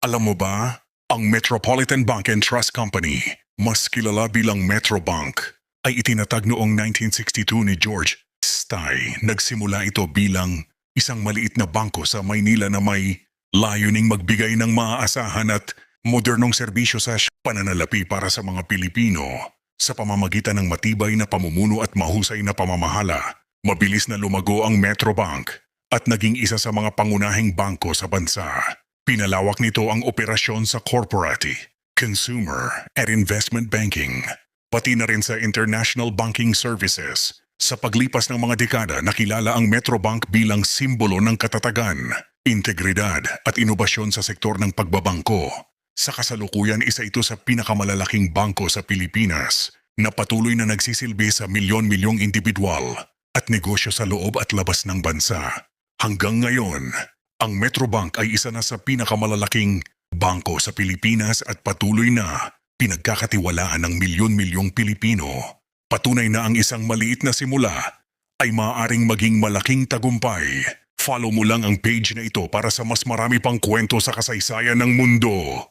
Alam mo ba, ang Metropolitan Bank and Trust Company, mas kilala bilang Metrobank, ay itinatag noong 1962 ni George Stye. Nagsimula ito bilang isang maliit na bangko sa Maynila na may layuning magbigay ng maaasahan at modernong serbisyo sa pananalapi para sa mga Pilipino. Sa pamamagitan ng matibay na pamumuno at mahusay na pamamahala, mabilis na lumago ang Metrobank at naging isa sa mga pangunahing bangko sa bansa. Pinalawak nito ang operasyon sa corporate, consumer, at investment banking, pati na rin sa international banking services. Sa paglipas ng mga dekada, nakilala ang Metrobank bilang simbolo ng katatagan, integridad at inobasyon sa sektor ng pagbabangko. Sa kasalukuyan, isa ito sa pinakamalalaking bangko sa Pilipinas na patuloy na nagsisilbi sa milyon-milyong individual at negosyo sa loob at labas ng bansa. Hanggang ngayon, ang Metrobank ay isa na sa pinakamalalaking bangko sa Pilipinas at patuloy na pinagkakatiwalaan ng milyon-milyong Pilipino. Patunay na ang isang maliit na simula ay maaaring maging malaking tagumpay. Follow mo lang ang page na ito para sa mas marami pang kwento sa kasaysayan ng mundo.